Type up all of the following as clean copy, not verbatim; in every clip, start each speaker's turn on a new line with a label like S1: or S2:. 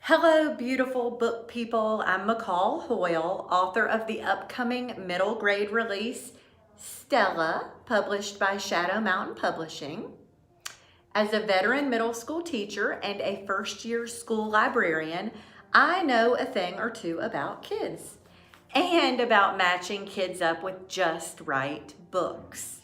S1: Hello, beautiful book people. I'm McCall Hoyle, author of the upcoming middle grade release, Stella, published by Shadow Mountain Publishing. As a veteran middle school teacher and a first-year school librarian, I know a thing or two about kids and about matching kids up with just right books.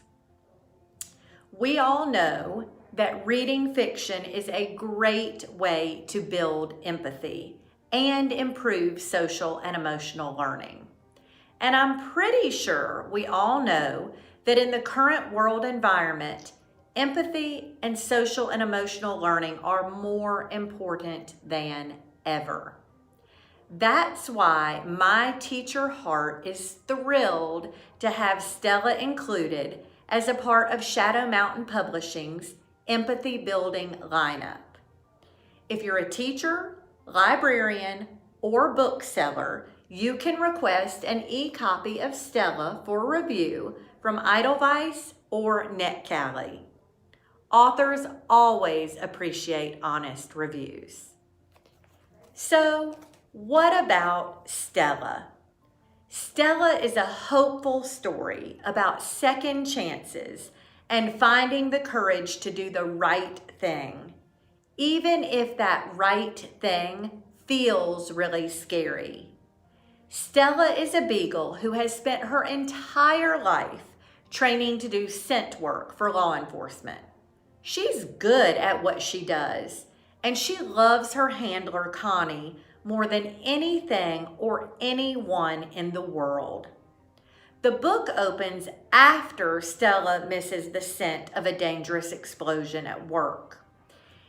S1: We all know that reading fiction is a great way to build empathy and improve social and emotional learning. And I'm pretty sure we all know that in the current world environment, empathy and social and emotional learning are more important than ever. That's why my teacher heart is thrilled to have Stella included as a part of Shadow Mountain Publishing's Empathy Building lineup. If you're a teacher, librarian, or bookseller, you can request an e-copy of Stella for review from Edelweiss or NetCali. Authors always appreciate honest reviews. So, what about Stella? Stella is a hopeful story about second chances and finding the courage to do the right thing, even if that right thing feels really scary. Stella is a beagle who has spent her entire life training to do scent work for law enforcement. She's good at what she does, and she loves her handler, Connie, more than anything or anyone in the world. The book opens after Stella misses the scent of a dangerous explosion at work.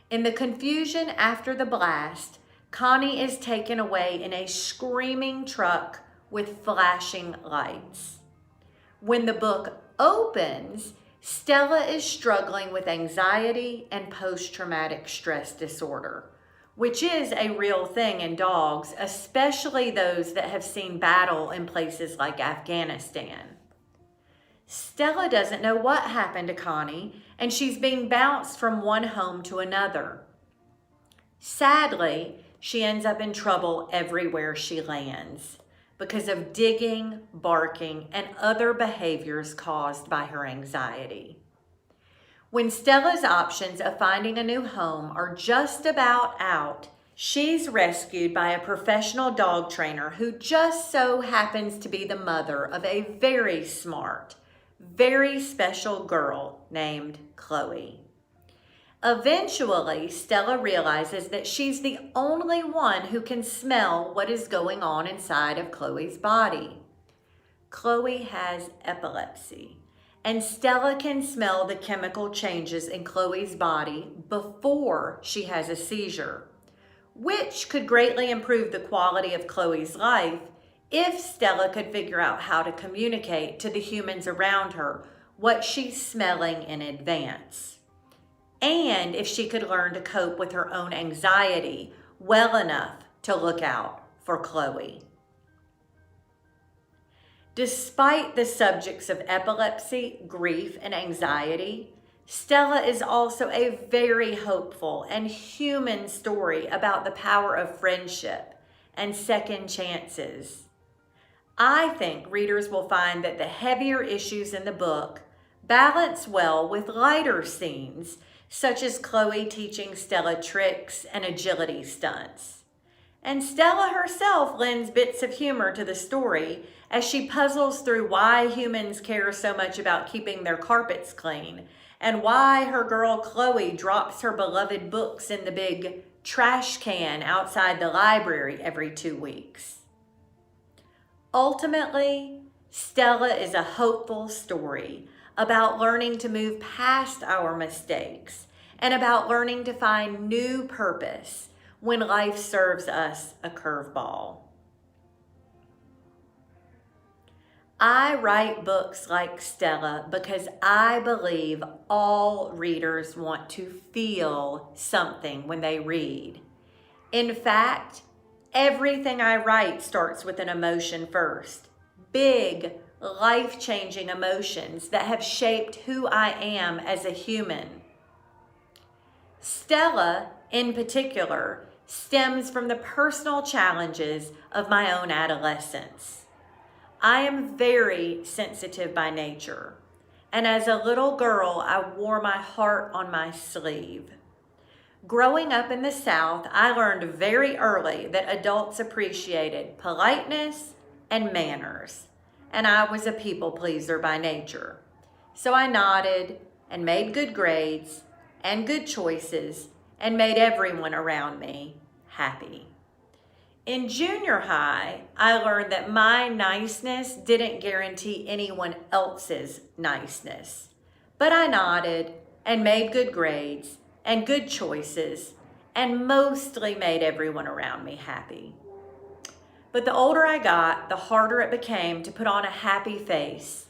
S1: In the confusion after the blast, Connie is taken away in a screaming truck with flashing lights. When the book opens, Stella is struggling with anxiety and post-traumatic stress disorder, which is a real thing in dogs, especially those that have seen battle in places like Afghanistan. Stella doesn't know what happened to Connie, and she's being bounced from one home to another. Sadly, she ends up in trouble everywhere she lands because of digging, barking, and other behaviors caused by her anxiety. When Stella's options of finding a new home are just about out, she's rescued by a professional dog trainer who just so happens to be the mother of a very smart, very special girl named Chloe. Eventually, Stella realizes that she's the only one who can smell what is going on inside of Chloe's body. Chloe has epilepsy, and Stella can smell the chemical changes in Chloe's body before she has a seizure, which could greatly improve the quality of Chloe's life if Stella could figure out how to communicate to the humans around her what she's smelling in advance, and if she could learn to cope with her own anxiety well enough to look out for Chloe. Despite the subjects of epilepsy, grief, and anxiety, Stella is also a very hopeful and human story about the power of friendship and second chances. I think readers will find that the heavier issues in the book balance well with lighter scenes, such as Chloe teaching Stella tricks and agility stunts. And Stella herself lends bits of humor to the story as she puzzles through why humans care so much about keeping their carpets clean and why her girl Chloe drops her beloved books in the big trash can outside the library every 2 weeks. Ultimately, Stella is a hopeful story about learning to move past our mistakes and about learning to find new purpose when life serves us a curveball. I write books like Stella because I believe all readers want to feel something when they read. In fact, everything I write starts with an emotion first. Big, life-changing emotions that have shaped who I am as a human. Stella, in particular, stems from the personal challenges of my own adolescence. I am very sensitive by nature, and as a little girl, I wore my heart on my sleeve. Growing up in the South, I learned very early that adults appreciated politeness and manners, and I was a people pleaser by nature. So I nodded and made good grades and good choices and made everyone around me happy. In junior high, I learned that my niceness didn't guarantee anyone else's niceness. But I nodded and made good grades and good choices and mostly made everyone around me happy. But the older I got, the harder it became to put on a happy face.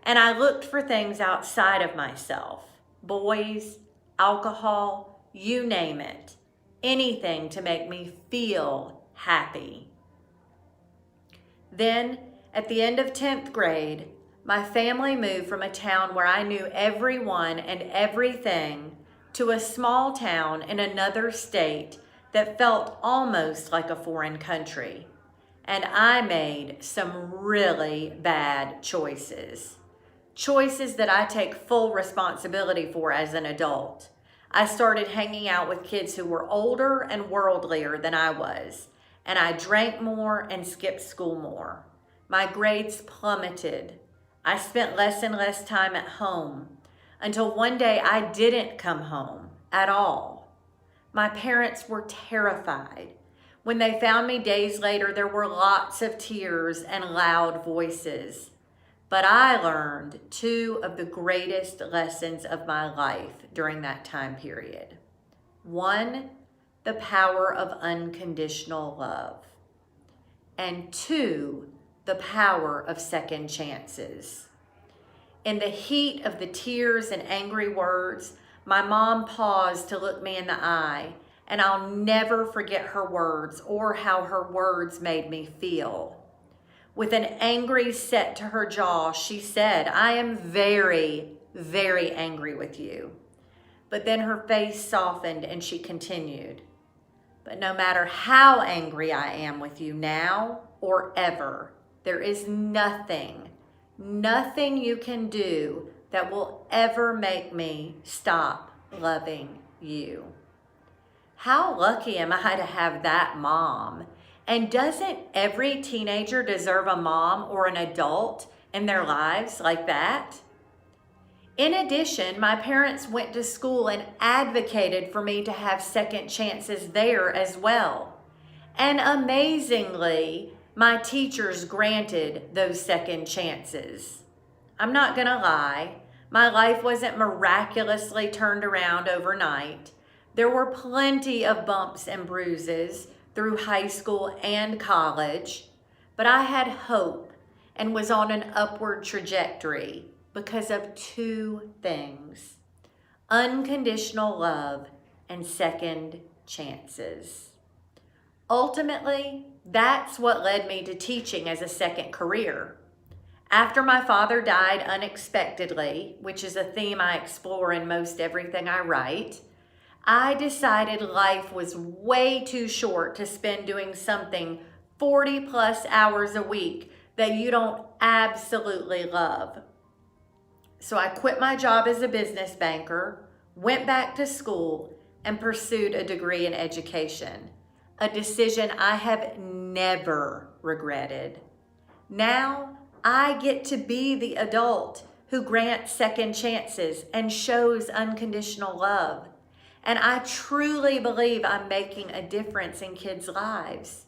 S1: And I looked for things outside of myself. Boys, alcohol, you name it. Anything to make me feel happy. Then, at the end of 10th grade, my family moved from a town where I knew everyone and everything to a small town in another state that felt almost like a foreign country. And I made some really bad choices. Choices that I take full responsibility for as an adult. I started hanging out with kids who were older and worldlier than I was, and I drank more and skipped school more. My grades plummeted. I spent less and less time at home until one day I didn't come home at all. My parents were terrified. When they found me days later, there were lots of tears and loud voices. But I learned two of the greatest lessons of my life during that time period. One, the power of unconditional love. And two, the power of second chances. In the heat of the tears and angry words, my mom paused to look me in the eye, and I'll never forget her words or how her words made me feel. With an angry set to her jaw, she said, "I am very, very angry with you." But then her face softened and she continued, "But no matter how angry I am with you now or ever, there is nothing you can do that will ever make me stop loving you." How lucky am I to have that mom? And doesn't every teenager deserve a mom or an adult in their lives like that? In addition, my parents went to school and advocated for me to have second chances there as well. And amazingly, my teachers granted those second chances. I'm not gonna lie, my life wasn't miraculously turned around overnight. There were plenty of bumps and bruises through high school and college, but I had hope and was on an upward trajectory because of two things: unconditional love and second chances. Ultimately, that's what led me to teaching as a second career. After my father died unexpectedly, which is a theme I explore in most everything I write, I decided life was way too short to spend doing something 40 plus hours a week that you don't absolutely love. So I quit my job as a business banker, went back to school, and pursued a degree in education, a decision I have never regretted. Now I get to be the adult who grants second chances and shows unconditional love. And I truly believe I'm making a difference in kids' lives.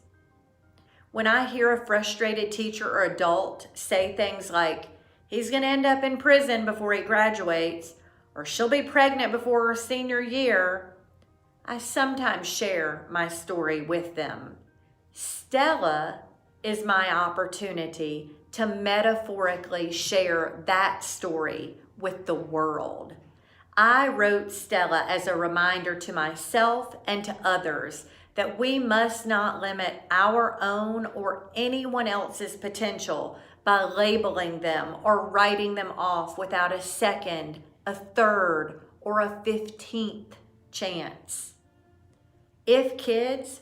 S1: When I hear a frustrated teacher or adult say things like, "He's going to end up in prison before he graduates," or "She'll be pregnant before her senior year," I sometimes share my story with them. Stella is my opportunity to metaphorically share that story with the world. I wrote Stella as a reminder to myself and to others that we must not limit our own or anyone else's potential by labeling them or writing them off without a second, a third, or a 15th chance. If kids,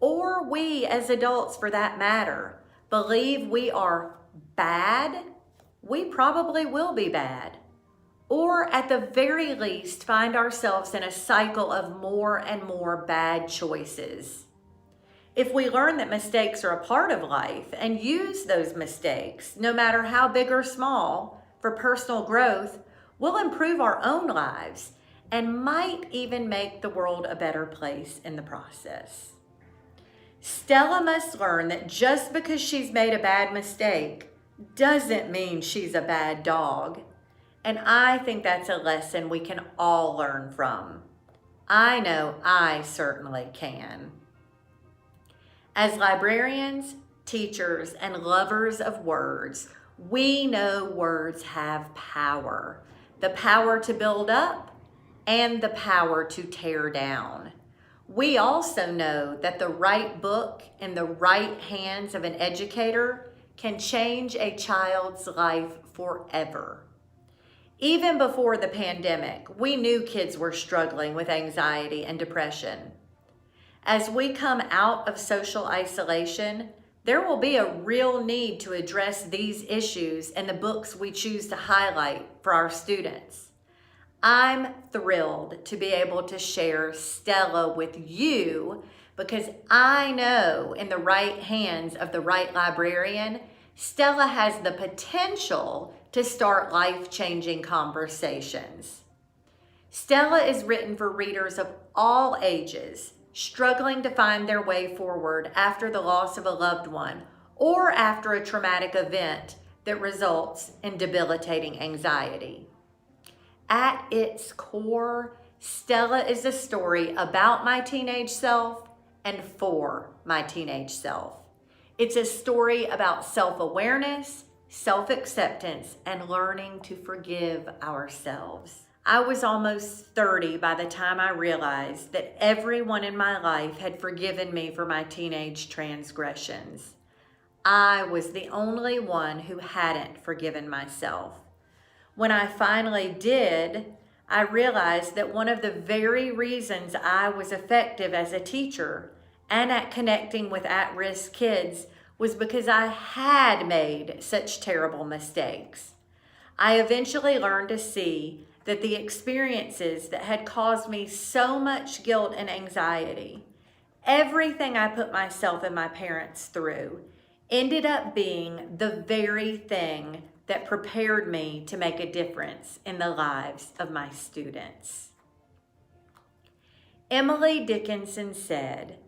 S1: or we as adults for that matter, believe we are bad, we probably will be bad. Or at the very least, find ourselves in a cycle of more and more bad choices. If we learn that mistakes are a part of life and use those mistakes, no matter how big or small, for personal growth, we'll improve our own lives and might even make the world a better place in the process. Stella must learn that just because she's made a bad mistake doesn't mean she's a bad dog. And I think that's a lesson we can all learn from. I know I certainly can. As librarians, teachers, and lovers of words, we know words have power. The power to build up and the power to tear down. We also know that the right book in the right hands of an educator can change a child's life forever. Even before the pandemic, we knew kids were struggling with anxiety and depression. As we come out of social isolation, there will be a real need to address these issues in the books we choose to highlight for our students. I'm thrilled to be able to share Stella with you because I know in the right hands of the right librarian, Stella has the potential to start life-changing conversations. Stella is written for readers of all ages, struggling to find their way forward after the loss of a loved one or after a traumatic event that results in debilitating anxiety. At its core, Stella is a story about my teenage self and for my teenage self. It's a story about self-awareness, self-acceptance, and learning to forgive ourselves. I was almost 30 by the time I realized that everyone in my life had forgiven me for my teenage transgressions. I was the only one who hadn't forgiven myself. When I finally did, I realized that one of the very reasons I was effective as a teacher and at connecting with at-risk kids was because I had made such terrible mistakes. I eventually learned to see that the experiences that had caused me so much guilt and anxiety, everything I put myself and my parents through, ended up being the very thing that prepared me to make a difference in the lives of my students. Emily Dickinson said,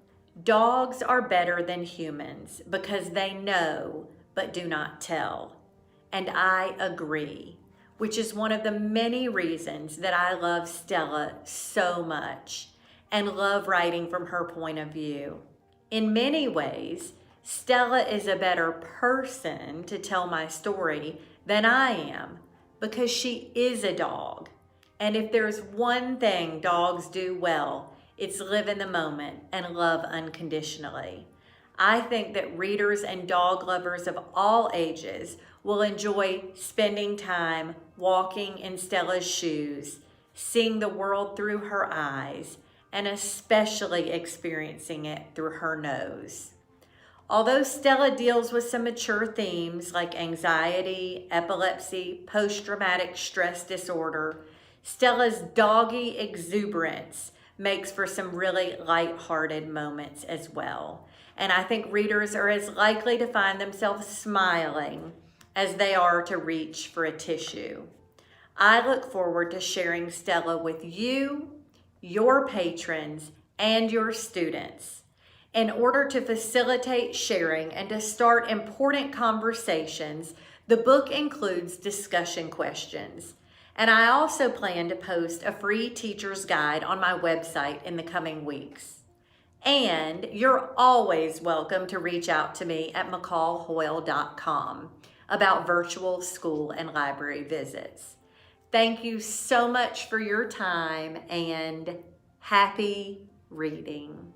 S1: "Dogs are better than humans because they know but do not tell." And I agree, which is one of the many reasons that I love Stella so much and love writing from her point of view. In many ways, Stella is a better person to tell my story than I am because she is a dog. And if there's one thing dogs do well, it's live in the moment and love unconditionally. I think that readers and dog lovers of all ages will enjoy spending time walking in Stella's shoes, seeing the world through her eyes, and especially experiencing it through her nose. Although Stella deals with some mature themes like anxiety, epilepsy, post-traumatic stress disorder, Stella's doggy exuberance makes for some really lighthearted moments as well. And I think readers are as likely to find themselves smiling as they are to reach for a tissue. I look forward to sharing Stella with you, your patrons, and your students. In order to facilitate sharing and to start important conversations, the book includes discussion questions. And I also plan to post a free teacher's guide on my website in the coming weeks. And you're always welcome to reach out to me at McCallHoyle.com about virtual school and library visits. Thank you so much for your time and happy reading.